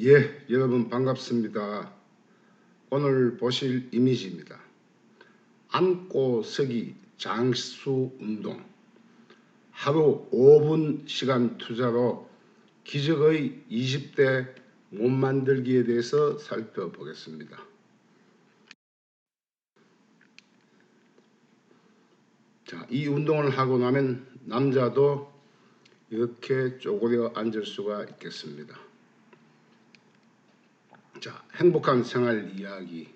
예, 여러분 반갑습니다. 오늘 보실 이미지입니다. 앉고 서기 장수 운동. 하루 5분 시간 투자로 기적의 20대 몸 만들기에 대해서 살펴보겠습니다. 자, 이 운동을 하고 나면 남자도 이렇게 쪼그려 앉을 수가 있겠습니다. 자, 행복한 생활 이야기.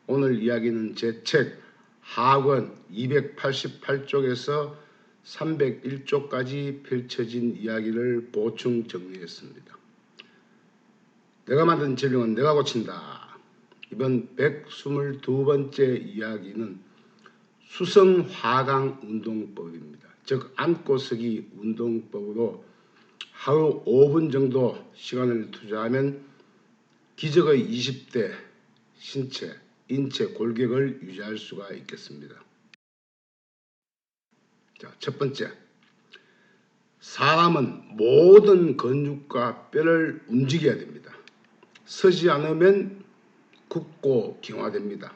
오늘 이야기는 제 책 하권 288쪽에서 301쪽까지 펼쳐진 이야기를 보충 정리했습니다. 내가 만든 질병은 내가 고친다. 이번 122번째 이야기는 수성화강 운동법입니다. 즉 앉고서기 운동법으로 하루 5분 정도 시간을 투자하면 기적의 20대 인체 골격을 유지할 수가 있겠습니다. 자, 첫 번째, 사람은 모든 근육과 뼈를 움직여야 됩니다. 서지 않으면 굽고 경화됩니다.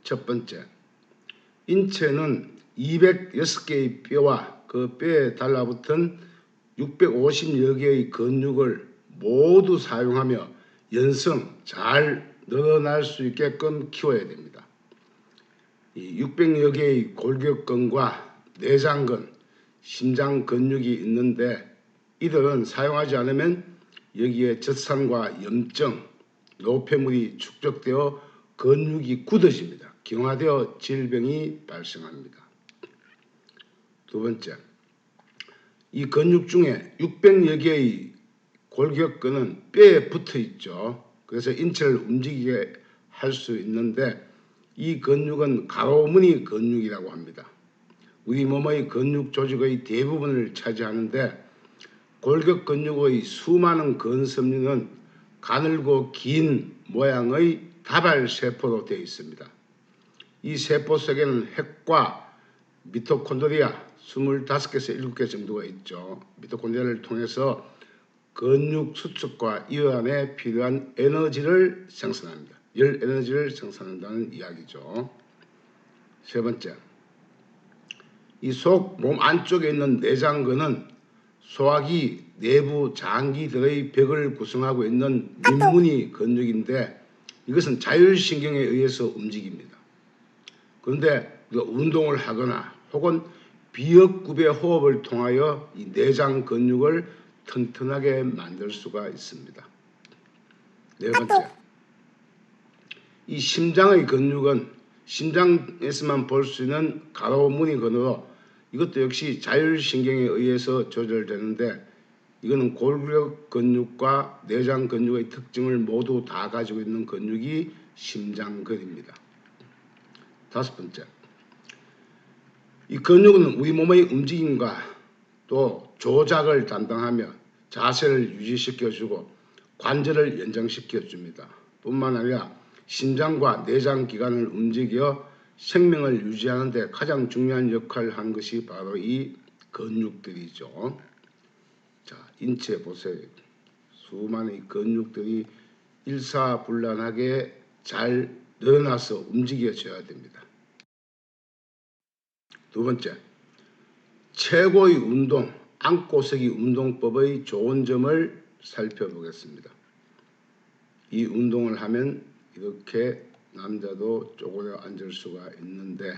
첫 번째, 인체는 206개의 뼈와 그 뼈에 달라붙은 650여 개의 근육을 모두 사용하며 연성 잘 늘어날 수 있게끔 키워야 됩니다. 이 600여 개의 골격근과 내장근, 심장 근육이 있는데 이들은 사용하지 않으면 여기에 젖산과 염증, 노폐물이 축적되어 근육이 굳어집니다. 경화되어 질병이 발생합니다. 두 번째, 이 근육 중에 600여 개의 골격근은 뼈에 붙어 있죠. 그래서 인체를 움직이게 할 수 있는데 이 근육은 가로무늬 근육이라고 합니다. 우리 몸의 근육 조직의 대부분을 차지하는데 골격 근육의 수많은 근섬유는 가늘고 긴 모양의 다발세포로 되어 있습니다. 이 세포 속에는 핵과 미토콘드리아 25개에서 7개 정도가 있죠. 미토콘드리아를 통해서 근육 수축과 이완에 필요한 에너지를 생산합니다. 열 에너지를 생산한다는 이야기죠. 세 번째, 이 속 몸 안쪽에 있는 내장근은 소화기, 내부 장기들의 벽을 구성하고 있는 민무늬 근육인데 이것은 자율신경에 의해서 움직입니다. 그런데 운동을 하거나 혹은 비역급의 호흡을 통하여 이 내장 근육을 튼튼하게 만들 수가 있습니다. 네 번째, 이 심장의 근육은 심장에서만 볼 수 있는 가로무늬 근으로 이것도 역시 자율신경에 의해서 조절되는데 이거는 골격 근육과 내장 근육의 특징을 모두 다 가지고 있는 근육이 심장근입니다. 다섯 번째, 이 근육은 우리 몸의 움직임과 또 조작을 담당하며 자세를 유지시켜주고 관절을 연장시켜줍니다. 뿐만 아니라 심장과 내장 기관을 움직여 생명을 유지하는 데 가장 중요한 역할을 한 것이 바로 이 근육들이죠. 자, 인체 보세요. 수많은 근육들이 일사불란하게 잘 늘어나서 움직여져야 됩니다. 두 번째, 최고의 운동, 앉고서기 운동법의 좋은 점을 살펴보겠습니다. 이 운동을 하면 이렇게 남자도 쪼그려 앉을 수가 있는데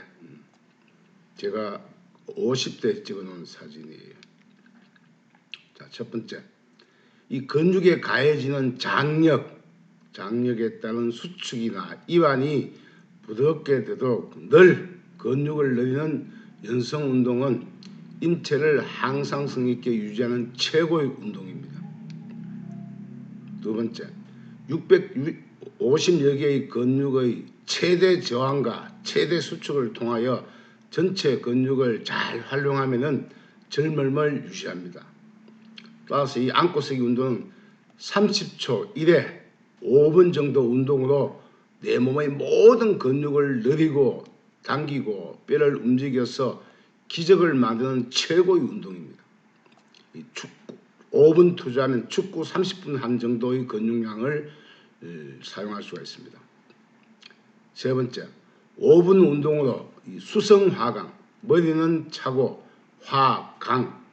제가 50대 찍어놓은 사진이에요. 자, 첫 번째, 이 근육에 가해지는 장력에 따른 수축이나 이완이 부드럽게 되도록 늘 근육을 늘리는 연성 운동은 인체를 항상성 있게 유지하는 최고의 운동입니다. 두 번째, 650여 개의 근육의 최대 저항과 최대 수축을 통하여 전체 근육을 잘 활용하면 젊음을 유지합니다. 따라서 이 앉고서기 운동은 30초 1회 5분 정도 운동으로 내 몸의 모든 근육을 늘리고 당기고 뼈를 움직여서 기적을 만드는 최고의 운동입니다. 이 5분 투자하면 축구 30분 한 정도의 근육량을 사용할 수가 있습니다. 세 번째, 5분 운동으로 수성화강, 머리는 차고 화, 강,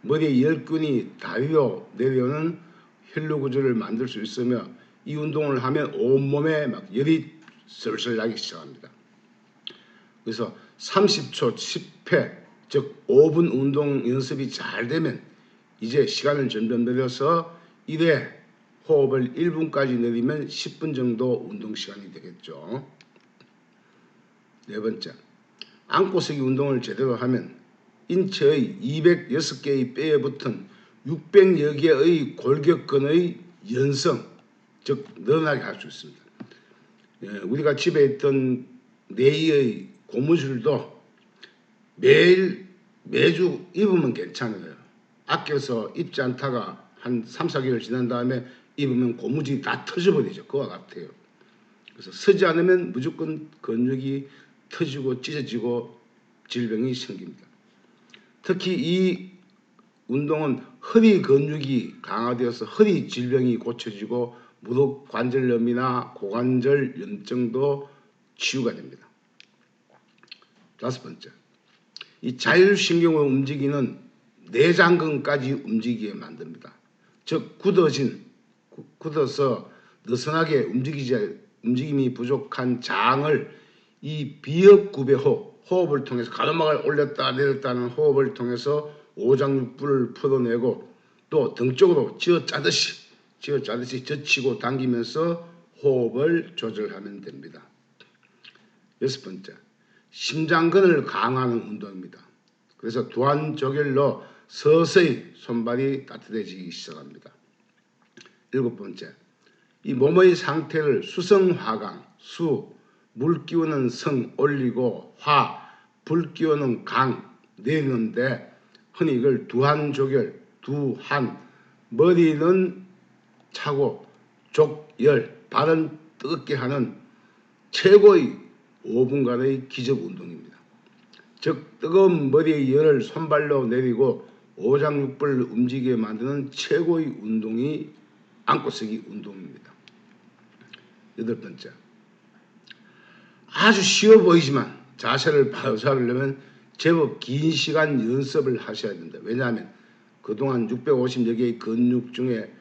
머리에 열근이 다위로 내려오는 혈류 구조를 만들 수 있으며 이 운동을 하면 온몸에 막 열이 슬슬 나기 시작합니다. 그래서 30초 10회, 즉 5분 운동 연습이 잘 되면 이제 시간을 점점 늘려서 1회 호흡을 1분까지 내리면 10분 정도 운동 시간이 되겠죠. 네 번째, 안고서기 운동을 제대로 하면 인체의 206개의 뼈에 붙은 600여 개의 골격근의 연성, 즉 늘어나게 할 수 있습니다. 우리가 집에 있던 내의 고무줄도 매주 입으면 괜찮아요. 아껴서 입지 않다가 한 3, 4개월 지난 다음에 입으면 고무줄이 다 터져버리죠. 그와 같아요. 그래서 쓰지 않으면 무조건 근육이 터지고 찢어지고 질병이 생깁니다. 특히 이 운동은 허리 근육이 강화되어서 허리 질병이 고쳐지고 무릎 관절염이나 고관절 염증도 치유가 됩니다. 다섯 번째, 이 자율신경으로 움직이는 내장근까지 움직이게 만듭니다. 즉 굳어서 느슨하게 움직임이 부족한 장을 이 비역구배 호흡을 통해서 가로막을 올렸다 내렸다 하는 호흡을 통해서 오장육부를 풀어내고 또 등 쪽으로 쥐어짜듯이 젖히고 당기면서 호흡을 조절하면 됩니다. 여섯 번째, 심장근을 강화하는 운동입니다. 그래서 두안조결로 서서히 손발이 따뜻해지기 시작합니다. 일곱 번째, 이 몸의 상태를 수성화강, 물 끼우는 성 올리고 화, 불 끼우는 강 내리는데 흔히 이걸 두한조결, 두한, 머리는 차고 족열, 발은 뜨겁게 하는 최고의 5분간의 기적 운동입니다. 즉 뜨거운 머리의 열을 손발로 내리고 오장육부를 움직이게 만드는 최고의 운동이 안고서기 운동입니다. 여덟 번째, 아주 쉬워 보이지만 자세를 바로 잡으려면 제법 긴 시간 연습을 하셔야 된다. 왜냐하면 그동안 650여 개의 근육 중에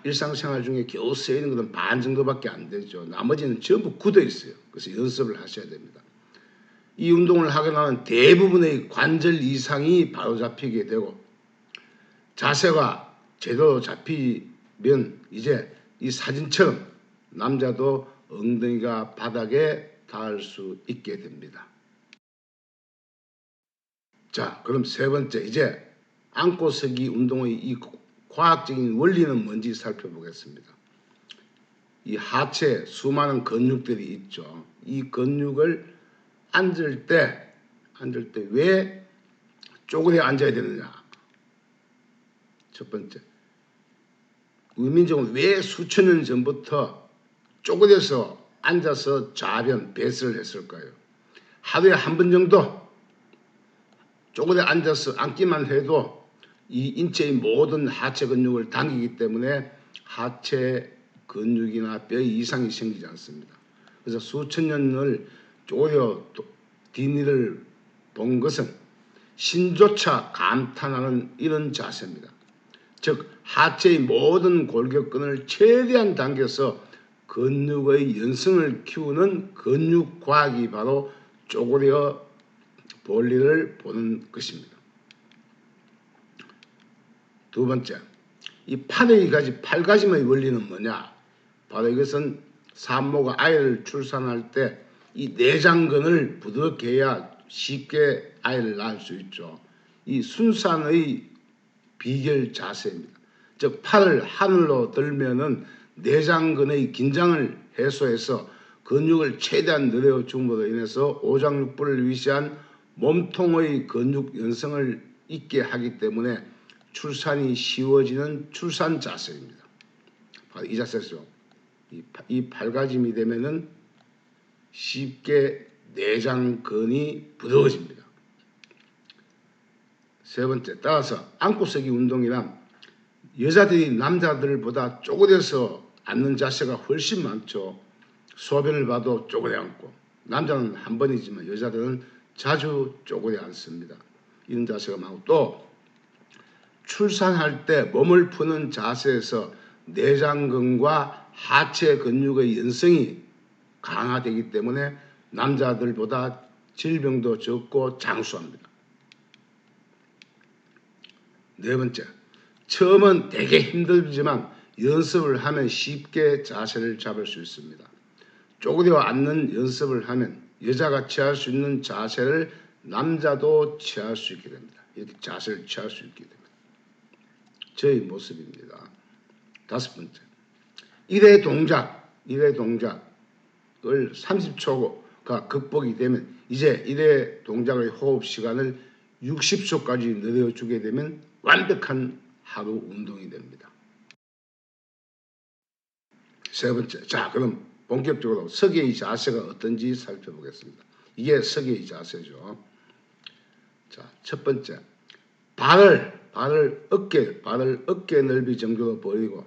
일상생활 중에 겨우 쓰이는 것은 반 정도밖에 안 되죠. 나머지는 전부 굳어 있어요. 그래서 연습을 하셔야 됩니다. 이 운동을 하게 되면 대부분의 관절 이상이 바로 잡히게 되고 자세가 제대로 잡히면 이제 이 사진처럼 남자도 엉덩이가 바닥에 닿을 수 있게 됩니다. 자, 그럼 세 번째, 이제 안고서기 운동의 이 과학적인 원리는 뭔지 살펴보겠습니다. 이 하체 수많은 근육들이 있죠. 이 근육을 앉을 때 왜 쪼그려 앉아야 되느냐? 첫 번째, 의민족은 왜 수천 년 전부터 쪼그려서 앉아서 좌변, 배설을 했을까요? 하루에 한 번 정도 쪼그려 앉아서 앉기만 해도 이 인체의 모든 하체 근육을 당기기 때문에 하체 근육이나 뼈 이상이 생기지 않습니다. 그래서 수천 년을 쪼그려 뒷일을 본 것은 신조차 감탄하는 이런 자세입니다. 즉 하체의 모든 골격근을 최대한 당겨서 근육의 연성을 키우는 근육과학이 바로 쪼그려 볼일을 보는 것입니다. 두 번째, 이 팔가짐의 원리는 뭐냐? 바로 이것은 산모가 아이를 출산할 때 이 내장근을 부드럽게 해야 쉽게 아이를 낳을 수 있죠. 이 순산의 비결 자세입니다. 즉 팔을 하늘로 들면은 내장근의 긴장을 해소해서 근육을 최대한 늘려줌으로 인해서 오장육부를 위시한 몸통의 근육 연성을 있게 하기 때문에 출산이 쉬워지는 출산 자세입니다. 바로 이 자세죠. 이 팔가짐이 되면은 쉽게 내장근이 부드러워집니다. 세 번째, 따라서 안고서기 운동이란 여자들이 남자들보다 쪼그려서 앉는 자세가 훨씬 많죠. 소변을 봐도 쪼그려 앉고, 남자는 한 번이지만 여자들은 자주 쪼그려 앉습니다. 이런 자세가 많고, 또 출산할 때 몸을 푸는 자세에서 내장근과 하체 근육의 연성이 강화되기 때문에 남자들보다 질병도 적고 장수합니다. 네 번째, 처음은 되게 힘들지만 연습을 하면 쉽게 자세를 잡을 수 있습니다. 쪼그려 앉는 연습을 하면 여자가 취할 수 있는 자세를 남자도 취할 수 있게 됩니다. 이렇게 자세를 취할 수 있게 됩니다. 저희 모습입니다. 다섯 번째, 1회 동작을 30초가 극복이 되면 이제 1회 동작의 호흡 시간을 60초까지 늘려주게 되면 완벽한 하루 운동이 됩니다. 세 번째, 자 그럼 본격적으로 서기의 자세가 어떤지 살펴보겠습니다. 이게 서기의 자세죠. 자, 첫 번째, 발을 어깨 넓이 정도로 벌리고,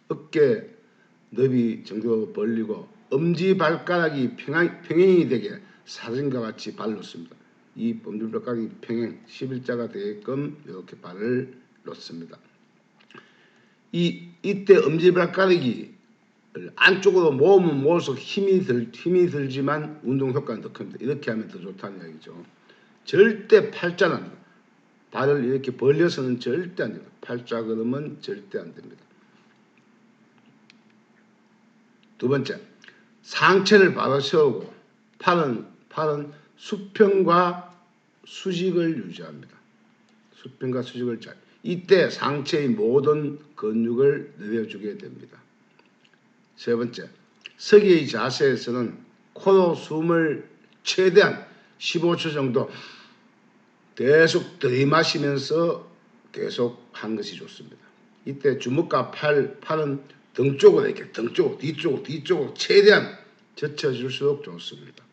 어깨 넓이 정도로 벌리고 엄지발가락이 평행이 되게 사진과 같이 발을 놓습니다. 이 엄지발가락이 평행 11자가 되게끔 이렇게 발을 놓습니다. 이때 엄지발가락이 안쪽으로 모으면 모을수록 힘이 들지만 운동 효과는 더 큽니다. 이렇게 하면 더 좋다는 이야기죠. 절대 팔자는 안 됩니다. 발을 이렇게 벌려서는 절대 안 됩니다. 팔자 걸음은 절대 안 됩니다. 두 번째, 상체를 바로 세우고 팔은 수평과 수직을 유지합니다. 수평과 수직을 잘. 이때 상체의 모든 근육을 늘려주게 됩니다. 세 번째, 서기의 자세에서는 코로 숨을 최대한 15초 정도 계속 들이마시면서 계속 한 것이 좋습니다. 이때 주먹과 팔은 등 쪽으로 이렇게 뒤쪽으로 최대한 젖혀줄수록 좋습니다.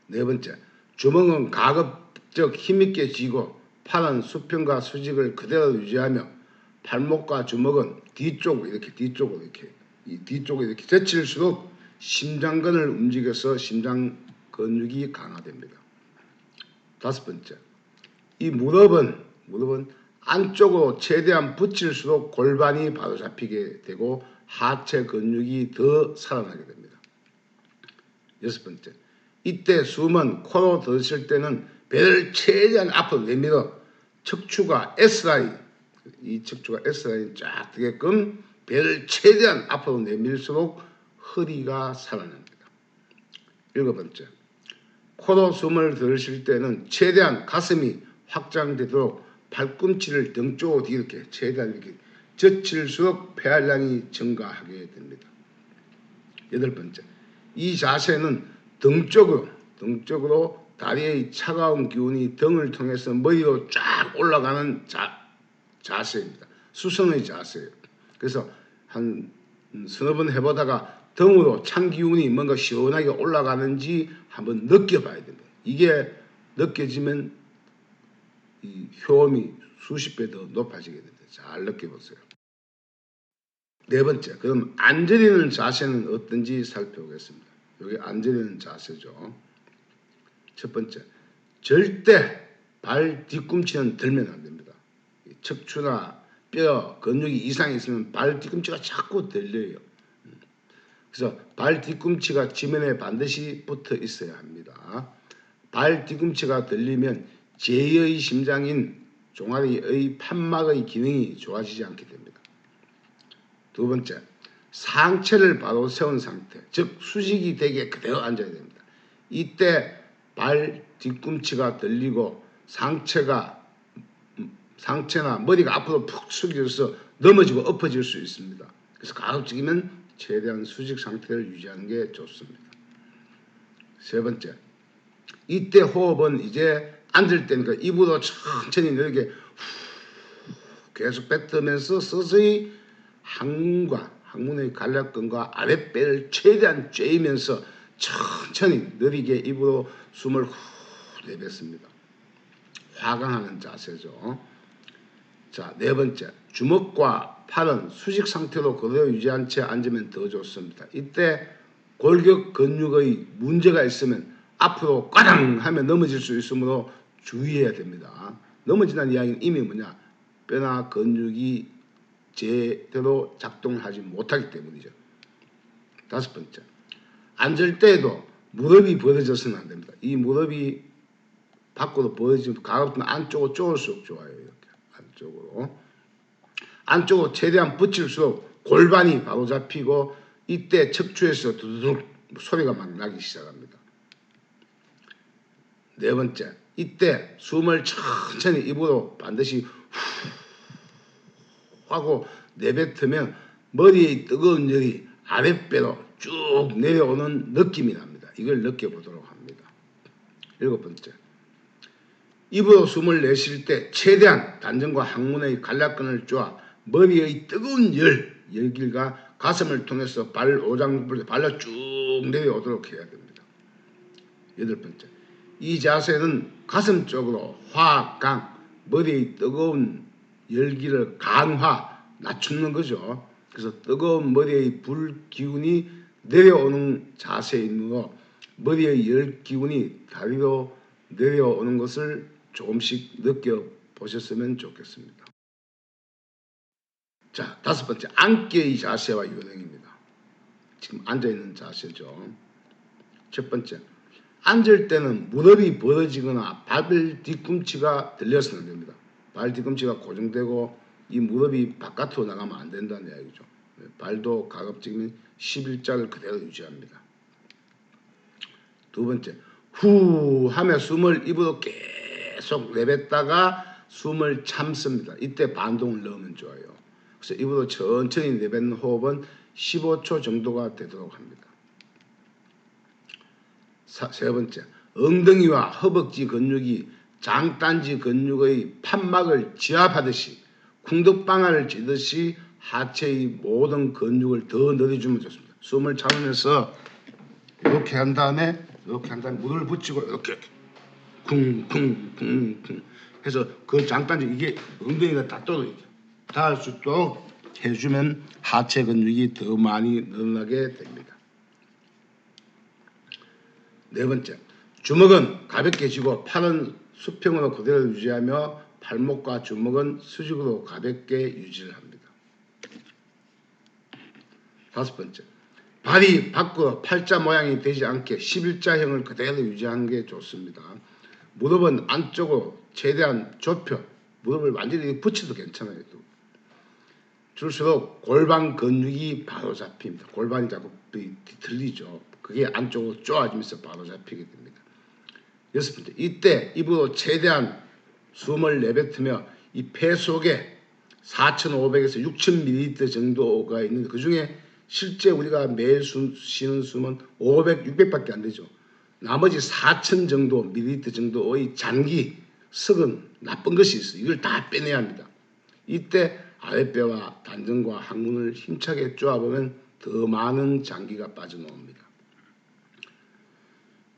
네 번째, 주먹은 가급적 힘있게 쥐고 팔은 수평과 수직을 그대로 유지하며 팔목과 주먹은 뒤쪽으로 이렇게 젖힐수록 심장근을 움직여서 심장 근육이 강화됩니다. 다섯 번째, 이 무릎은 안쪽으로 최대한 붙일수록 골반이 바로 잡히게 되고 하체 근육이 더 살아나게 됩니다. 여섯 번째, 이때 숨은 코로 들으실 때는 배를 최대한 앞으로 내밀어 척추가 S라인 쫙 되게끔 배를 최대한 앞으로 내밀수록 허리가 살아납니다. 일곱 번째, 코로 숨을 들으실 때는 최대한 가슴이 확장되도록 발꿈치를 등 쪽으로 이렇게 최대한 이렇게 젖힐수록 폐활량이 증가하게 됩니다. 여덟 번째, 이 자세는 등 쪽으로 다리의 차가운 기운이 등을 통해서 머리로 쫙 올라가는 자세입니다. 수성의 자세예요. 그래서 한 서너 번 해보다가 등으로 찬 기운이 뭔가 시원하게 올라가는지 한번 느껴봐야 됩니다. 이게 느껴지면 이 효험이 수십 배 더 높아지게 됩니다. 잘 느껴보세요. 네 번째, 그럼 앉으려는 자세는 어떤지 살펴보겠습니다. 여기 앉으려는 자세죠. 첫 번째, 절대 발 뒤꿈치는 들면 안 됩니다. 척추나 뼈, 근육이 이상이 있으면 발 뒤꿈치가 자꾸 들려요. 그래서 발 뒤꿈치가 지면에 반드시 붙어 있어야 합니다. 발 뒤꿈치가 들리면 제2의 심장인 종아리의 판막의 기능이 좋아지지 않게 됩니다. 두 번째, 상체를 바로 세운 상태, 즉 수직이 되게 그대로 앉아야 됩니다. 이때 발 뒤꿈치가 들리고 상체나 머리가 앞으로 푹 숙여져서 넘어지고 엎어질 수 있습니다. 그래서 가급적이면 최대한 수직 상태를 유지하는 게 좋습니다. 세 번째, 이때 호흡은 이제 앉을 때니까 입으로 천천히 이렇게 계속 뱉으면서 서서히 항문의 간략근과 아랫배를 최대한 쬐면서 천천히 느리게 입으로 숨을 후 내뱉습니다. 화강하는 자세죠. 자, 네 번째, 주먹과 팔은 수직 상태로 그대로 유지한 채 앉으면 더 좋습니다. 이때 골격 근육의 문제가 있으면 앞으로 꽈당 하면 넘어질 수 있으므로 주의해야 됩니다. 넘어진다는 이야기는 이미 뭐냐, 뼈나 근육이 제대로 작동하지 못하기 때문이죠. 다섯 번째, 앉을 때에도 무릎이 벌어져서는 안 됩니다. 이 무릎이 밖으로 벌어지면 가급적 안쪽으로 쪼을수록 좋아요. 이렇게 안쪽으로 최대한 붙일수록 골반이 바로 잡히고 이때 척추에서 두두둑 소리가 막 나기 시작합니다. 네 번째, 이때 숨을 천천히 입으로 반드시 후 하고 내뱉으면 머리의 뜨거운 열이 아랫배로 쭉 내려오는 느낌이 납니다. 이걸 느껴보도록 합니다. 일곱 번째, 입으로 숨을 내쉴 때 최대한 단전과 항문의 관략근을 쪼아 머리의 뜨거운 열길과 가슴을 통해서 발 오장부를 발로 쭉 내려오도록 해야 됩니다. 여덟 번째, 이 자세는 가슴 쪽으로 화강, 머리의 뜨거운 열기를 낮추는 거죠. 그래서 뜨거운 머리의 불 기운이 내려오는 자세이므로 머리의 열 기운이 다리로 내려오는 것을 조금씩 느껴보셨으면 좋겠습니다. 자, 다섯 번째, 앉기의 자세와 요령입니다. 지금 앉아있는 자세죠. 첫 번째, 앉을 때는 무릎이 벌어지거나 발 뒤꿈치가 들려서는 안 됩니다. 발 뒤꿈치가 고정되고 이 무릎이 바깥으로 나가면 안 된다는 이야기죠. 발도 가급적이면 11자를 그대로 유지합니다. 두 번째, 후 하며 숨을 입으로 계속 내뱉다가 숨을 참습니다. 이때 반동을 넣으면 좋아요. 그래서 입으로 천천히 내뱉는 호흡은 15초 정도가 되도록 합니다. 세 번째, 엉덩이와 허벅지 근육이 장딴지 근육의 판막을 지압하듯이 궁덕방아를 찌듯이 하체의 모든 근육을 더 늘어주면 좋습니다. 숨을 참으면서 이렇게 한 다음에 무릎을 붙이고 이렇게 쿵쿵쿵쿵 해서 그 장딴지 이게 엉덩이가 닿을 수 있도록 해주면 하체 근육이 더 많이 늘어나게 됩니다. 네 번째, 주먹은 가볍게 쥐고 팔은 수평으로 그대로 유지하며 팔목과 주먹은 수직으로 가볍게 유지를 합니다. 다섯 번째, 발이 밖으로 팔자 모양이 되지 않게 11자형을 그대로 유지하는 게 좋습니다. 무릎은 안쪽으로 최대한 좁혀 무릎을 완전히 붙여도 괜찮아요. 줄수록 골반 근육이 바로 잡힙니다. 골반이 자꾸 뒤틀리죠. 그게 안쪽으로 쪼아지면서 바로 잡히게 됩니다. 여섯 번째, 이때 입으로 최대한 숨을 내뱉으며 이 폐 속에 4,500에서 6,000ml 정도가 있는데 그 중에 실제 우리가 매일 쉬는 숨은 500, 600밖에 안 되죠. 나머지 4,000 정도 밀리리터 정도의 잔기, 썩은 나쁜 것이 있어요. 이걸 다 빼내야 합니다. 이때 아랫배와 단전과 항문을 힘차게 쪼아보면 더 많은 장기가 빠져나옵니다.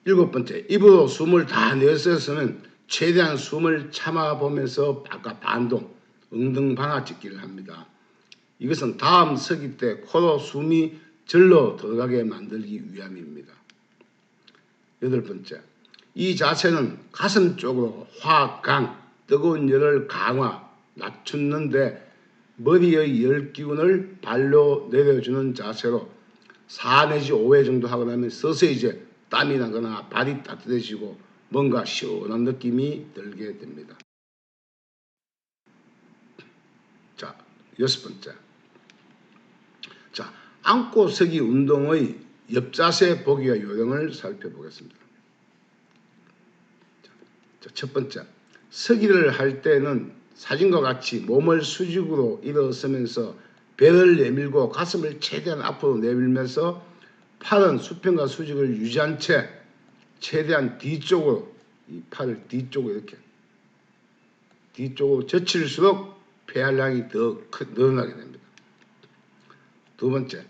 일곱 번째, 입으로 숨을 다 내쉬어서는 최대한 숨을 참아보면서 아까 반동, 엉덩방아 찢기를 합니다. 이것은 다음 서기 때 코로 숨이 절로 들어가게 만들기 위함입니다. 여덟 번째, 이 자세는 가슴 쪽으로 화강, 뜨거운 열을 낮추는데 머리의 열 기운을 발로 내려주는 자세로 4 내지 5회 정도 하고 나면 서서히 이제 땀이 나거나 발이 따뜻해지고 뭔가 시원한 느낌이 들게 됩니다. 자, 여섯 번째. 자, 앉고 서기 운동의 옆자세 보기와 요령을 살펴보겠습니다. 자, 첫 번째, 서기를 할 때는 사진과 같이 몸을 수직으로 일어서면서 배를 내밀고 가슴을 최대한 앞으로 내밀면서 팔은 수평과 수직을 유지한 채 최대한 뒤쪽으로 이 팔을 뒤쪽으로 이렇게 뒤쪽으로 젖힐수록 폐활량이 더 늘어나게 됩니다. 두 번째,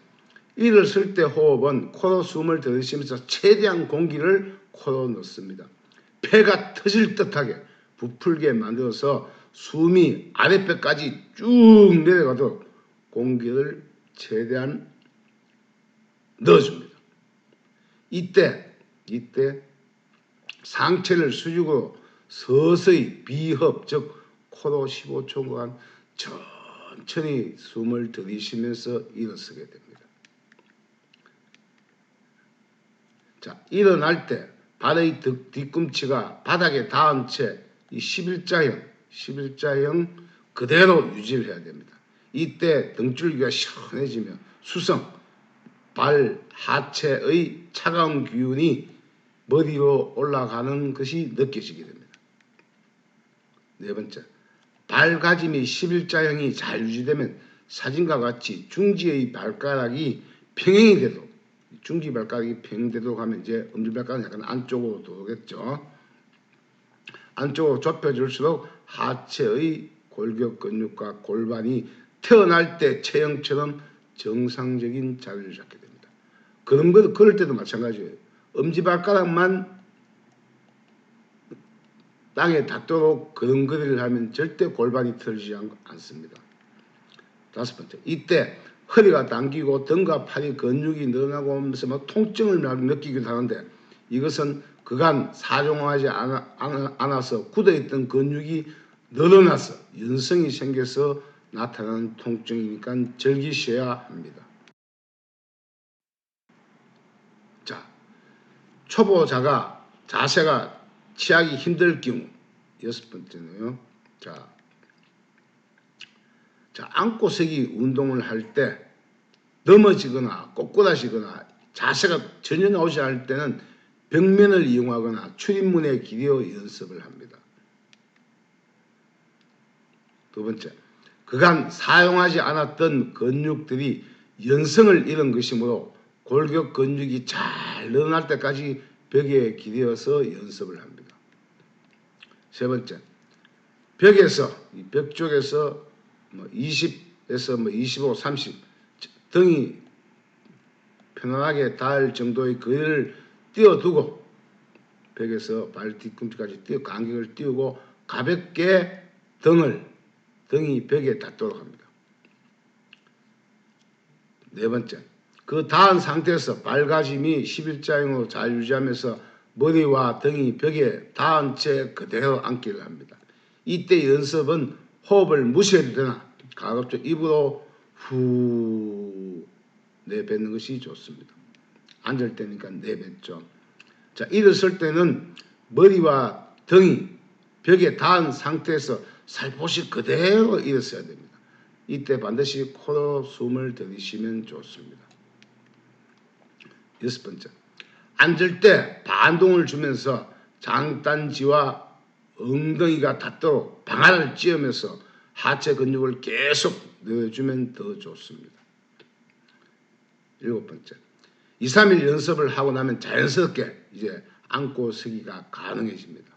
일어설 때 호흡은 코로 숨을 들이쉬면서 최대한 공기를 코로 넣습니다. 폐가 터질 듯하게 부풀게 만들어서 숨이 아랫배까지 쭉 내려가도록 공기를 최대한 넣어줍니다. 이때 상체를 수직으로 서서히 비흡, 즉 코로 15초간 천천히 숨을 들이쉬면서 일어서게 됩니다. 자, 일어날 때 발의 뒤꿈치가 바닥에 닿은 채 이 11자형 그대로 유지를 해야 됩니다. 이때 등줄기가 시원해지며 수성, 발 하체의 차가운 기운이 머리로 올라가는 것이 느껴지게 됩니다. 네 번째, 발가짐이 11자형이 잘 유지되면 사진과 같이 중지의 발가락이 평행이 되도록, 중지 발가락이 평행되도록 하면 이제 엄지발가락은 약간 안쪽으로 들어오겠죠. 안쪽으로 좁혀질수록 하체의 골격 근육과 골반이 태어날 때 체형처럼 정상적인 자리를 잡게 됩니다. 그럴 때도 마찬가지예요. 엄지발가락만 땅에 닿도록 걸음걸이를 하면 절대 골반이 틀어지지 않습니다. 다섯 번째, 이때 허리가 당기고 등과 팔이 근육이 늘어나고 하면서 막 통증을 느끼기도 하는데 이것은 그간 사용하지 않아서 굳어있던 근육이 늘어나서 연성이 생겨서 나타나는 통증이니까 즐기셔야 합니다. 자, 초보자가 자세가 취하기 힘들 경우 여섯 번째는요. 자, 앉고 서기 운동을 할 때 넘어지거나 꼬꾸라지거나 자세가 전혀 나오지 않을 때는 벽면을 이용하거나 출입문에 기대어 연습을 합니다. 두 번째, 그간 사용하지 않았던 근육들이 연성을 잃은 것이므로 골격 근육이 잘 늘어날 때까지 벽에 기대어서 연습을 합니다. 세 번째, 벽 쪽에서 20에서 25, 30 등이 편안하게 닿을 정도의 거리를 띄워두고 벽에서 발 뒤꿈치까지 간격을 띄우고 가볍게 등이 벽에 닿도록 합니다. 네 번째, 그 닿은 상태에서 발가짐이 11자형으로 잘 유지하면서 머리와 등이 벽에 닿은 채 그대로 앉기를 합니다. 이때 연습은 호흡을 무시해도 되나 가급적 입으로 후 내뱉는 것이 좋습니다. 앉을 때니까 내뱉죠. 자, 일어설 때는 머리와 등이 벽에 닿은 상태에서 살포시 그대로 일어서야 됩니다. 이때 반드시 코로 숨을 들이쉬면 좋습니다. 여섯 번째, 앉을 때 반동을 주면서 장단지와 엉덩이가 닿도록 방아를 찧으면서 하체 근육을 계속 넣어주면 더 좋습니다. 일곱 번째, 2, 3일 연습을 하고 나면 자연스럽게 이제 앉고 서기가 가능해집니다.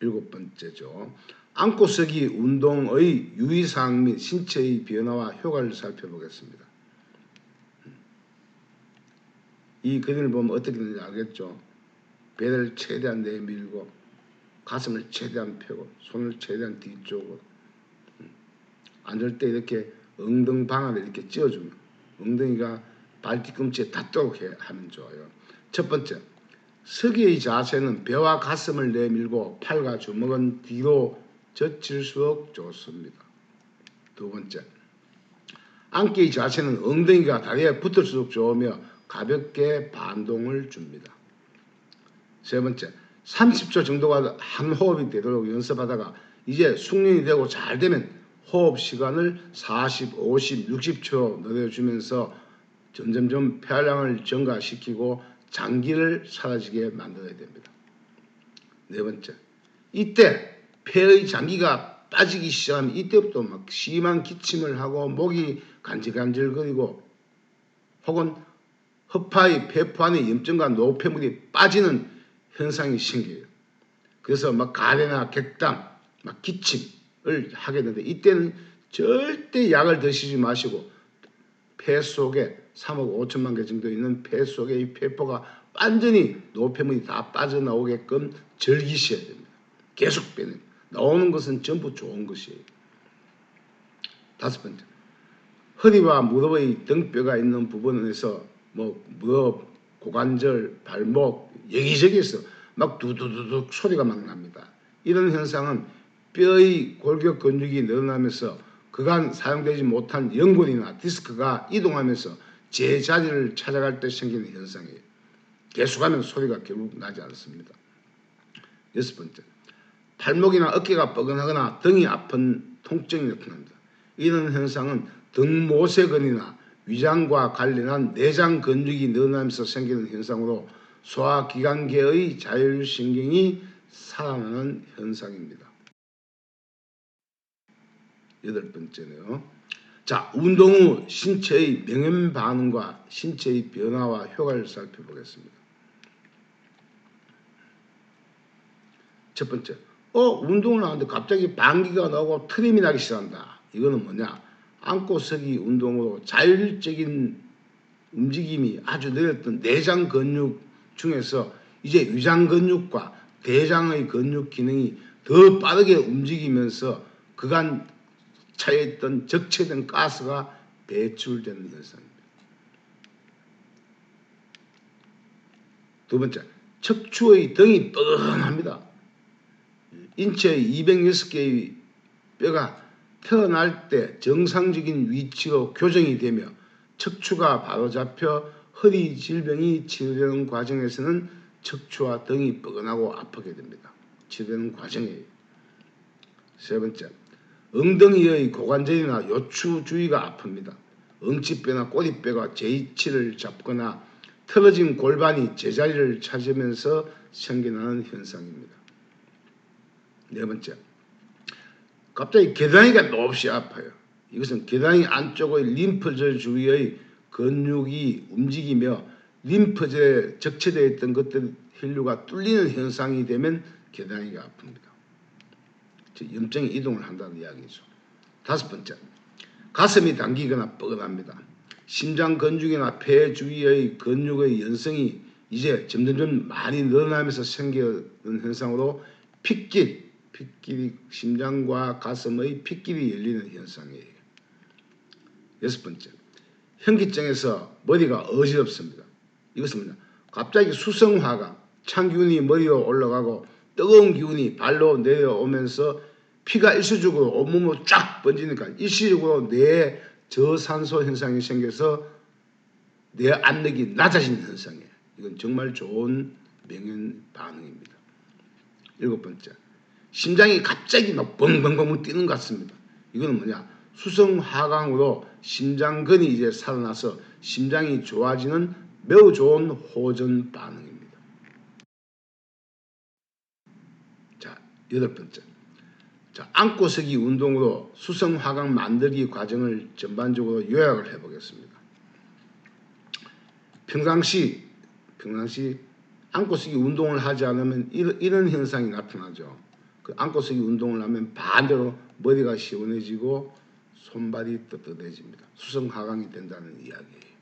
일곱 번째죠. 앉고 서기 운동의 유의사항 및 신체의 변화와 효과를 살펴보겠습니다. 이 그림을 보면 어떻게 되는지 알겠죠? 배를 최대한 내밀고 가슴을 최대한 펴고 손을 최대한 뒤쪽으로 앉을 때 이렇게 엉덩방아를 이렇게 찧어주면 엉덩이가 발 뒤꿈치에 닿도록 하면 좋아요. 첫 번째, 서기의 자세는 배와 가슴을 내밀고 팔과 주먹은 뒤로 젖힐수록 좋습니다. 두 번째, 앉기의 자세는 엉덩이가 다리에 붙을수록 좋으며 가볍게 반동을 줍니다. 세 번째, 30초 정도가 한 호흡이 되도록 연습하다가 이제 숙련이 되고 잘 되면 호흡 시간을 40, 50, 60초 늘려주면서 점점점 폐활량을 증가시키고 장기를 사라지게 만들어야 됩니다. 네 번째, 이때 폐의 장기가 빠지기 시작하면 이때부터 막 심한 기침을 하고 목이 간질간질거리고 혹은 허파의 폐포 안에 염증과 노폐물이 빠지는 현상이 생겨요. 그래서 막 가래나 객담, 막 기침을 하게 되는데 이때는 절대 약을 드시지 마시고 폐 속에 3억 5천만 개 정도 있는 폐 속에 이 폐포가 완전히 노폐물이 다 빠져나오게끔 절기셔야 됩니다. 계속 빼내. 나오는 것은 전부 좋은 것이에요. 다섯 번째, 허리와 무릎의 등뼈가 있는 부분에서 무릎, 고관절, 발목 여기저기에서 막 두두두둑 소리가 막 납니다. 이런 현상은 뼈의 골격 근육이 늘어나면서 그간 사용되지 못한 연골이나 디스크가 이동하면서 제자리를 찾아갈 때 생기는 현상이에요. 계속하면 소리가 결국 나지 않습니다. 여섯 번째, 발목이나 어깨가 뻐근하거나 등이 아픈 통증이 나타납니다. 이런 현상은 등모세근이나 위장과 관련한 내장 근육이 늘어나면서 생기는 현상으로 소화기관계의 자율신경이 살아나는 현상입니다. 여덟 번째네요. 자, 운동 후 신체의 명현 반응과 신체의 변화와 효과를 살펴보겠습니다. 첫 번째, 운동을 하는데 갑자기 방귀가 나고 트림이 나기 시작한다. 이거는 뭐냐? 앉고 서기 운동으로 자율적인 움직임이 아주 느렸던 내장 근육 중에서 이제 위장 근육과 대장의 근육 기능이 더 빠르게 움직이면서 그간 차있던 적체된 가스가 배출되는 현상입니다. 두 번째, 척추의 등이 뻐근합니다. 인체의 206개의 뼈가 태어날 때 정상적인 위치로 교정이 되며 척추가 바로잡혀 허리 질병이 치료되는 과정에서는 척추와 등이 뻐근하고 아프게 됩니다. 치료되는 과정이에요. 세 번째, 엉덩이의 고관절이나 요추 주위가 아픕니다. 엉치뼈나 꼬리뼈가 제2치를 잡거나 틀어진 골반이 제자리를 찾으면서 생겨나는 현상입니다. 네 번째, 갑자기 계단이가 몹시 아파요. 이것은 계단이 안쪽의 림프절 주위의 근육이 움직이며 림프절에 적체되어 있던 것들 혈류가 뚫리는 현상이 되면 계단이가 아픕니다. 즉 염증이 이동을 한다는 이야기죠. 다섯 번째, 가슴이 당기거나 뻐근합니다. 심장 근육이나 폐 주위의 근육의 연성이 이제 점점점 많이 늘어나면서 생기는 현상으로 핏길, 핏길이 심장과 가슴의 핏길이 열리는 현상이에요. 여섯 번째, 현기증에서 머리가 어지럽습니다. 이것은 뭐냐? 갑자기 수성화가 찬 기운이 머리로 올라가고 뜨거운 기운이 발로 내려오면서 피가 일시적으로 온몸으로 쫙 번지니까 일시적으로 뇌에 저산소 현상이 생겨서 뇌 압력이 낮아지는 현상이에요. 이건 정말 좋은 명현 반응입니다. 일곱 번째, 심장이 갑자기 막 벙벙벙 뛰는 것 같습니다. 이거는 뭐냐? 수성화강으로 심장근이 이제 살아나서 심장이 좋아지는 매우 좋은 호전 반응입니다. 자, 여덟 번째. 자, 앉고 서기 운동으로 수성화강 만들기 과정을 전반적으로 요약을 해보겠습니다. 평상시 앉고 서기 운동을 하지 않으면 이런 현상이 나타나죠. 그 앉고 서기 운동을 하면 반대로 머리가 시원해지고 손발이 떳떳해집니다. 수성화강이 된다는 이야기예요.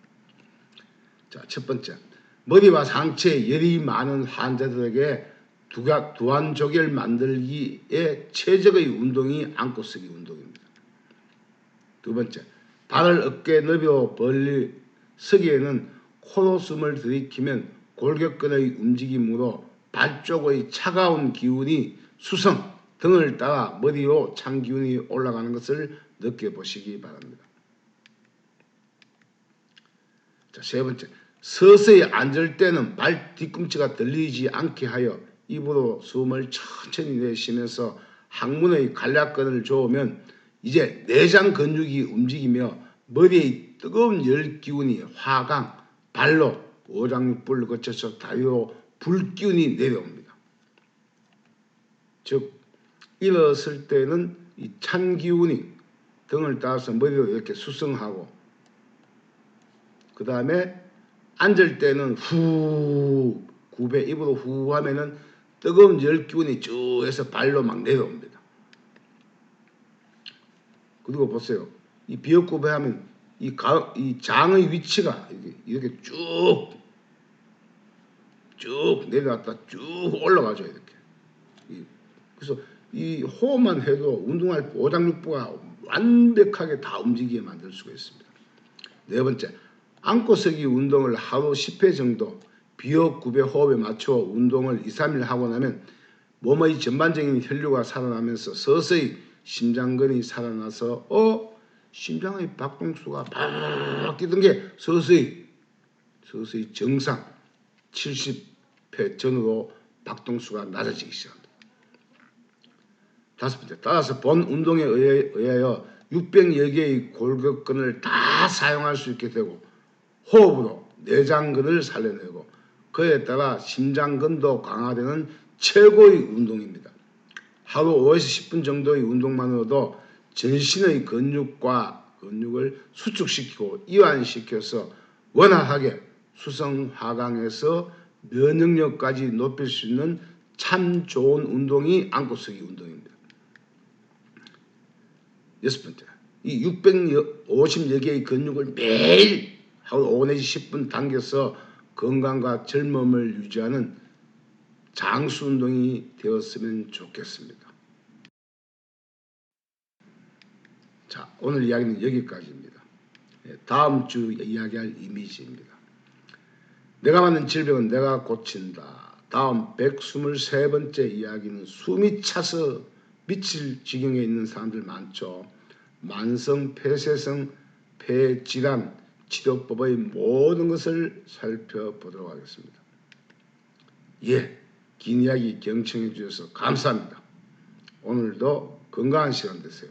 자, 첫 번째, 머리와 상체에 열이 많은 환자들에게 두환조결 만들기에 최적의 운동이 앉고 서기 운동입니다. 두 번째, 발을 어깨 너비로 벌리 서기에는 코로 숨을 들이키면 골격근의 움직임으로 발 쪽의 차가운 기운이 수성, 등을 따라 머리로 찬 기운이 올라가는 것을 느껴보시기 바랍니다. 자, 세 번째, 서서히 앉을 때는 발 뒤꿈치가 들리지 않게 하여 입으로 숨을 천천히 내쉬면서 항문의 간략근을 조으면 이제 내장 근육이 움직이며 머리의 뜨거운 열 기운이 화강, 발로 오장육부를 거쳐서 다리로 불기운이 내려옵니다. 즉 일어섰을 때는 이 찬 기운이 등을 따라서 머리로 이렇게 수성하고 그 다음에 앉을 때는 후 구배 입으로 후 하면은 뜨거운 열 기운이 쭉 해서 발로 막 내려옵니다. 그리고 보세요. 이 비역구배 하면 이 장의 위치가 이렇게 쭉 쭉 내려갔다 쭉 올라가줘야 이렇게. 그래서 이 호흡만 해도 운동할 오장육부가 완벽하게 다 움직이게 만들 수가 있습니다. 네 번째, 안고서기 운동을 하루 10회 정도 비호, 구배 호흡에 맞춰 운동을 2, 3일 하고 나면 몸의 전반적인 혈류가 살아나면서 서서히 심장근이 살아나서 심장의 박동수가 팍 뛰던 게 서서히 정상 70회 전후로 박동수가 낮아지기 시작합니다. 다섯 번째, 따라서 본 운동에 의하여 600여 개의 골격근을 다 사용할 수 있게 되고 호흡으로 내장근을 살려내고 그에 따라 심장근도 강화되는 최고의 운동입니다. 하루 5에서 10분 정도의 운동만으로도 전신의 근육을 수축시키고 이완시켜서 원활하게 수성화강에서 면역력까지 높일 수 있는 참 좋은 운동이 안고서기 운동입니다. 여섯 번째, 이 650여 개의 근육을 매일 하루 5 내지 10분 당겨서 건강과 젊음을 유지하는 장수 운동이 되었으면 좋겠습니다. 자, 오늘 이야기는 여기까지입니다. 다음 주 이야기할 이미지입니다. 내가 맞는 질병은 내가 고친다. 다음 123번째 이야기는 숨이 차서 미칠 지경에 있는 사람들 많죠. 만성 폐쇄성 폐질환 치료법의 모든 것을 살펴보도록 하겠습니다. 긴 이야기 경청해 주셔서 감사합니다. 오늘도 건강한 시간 되세요.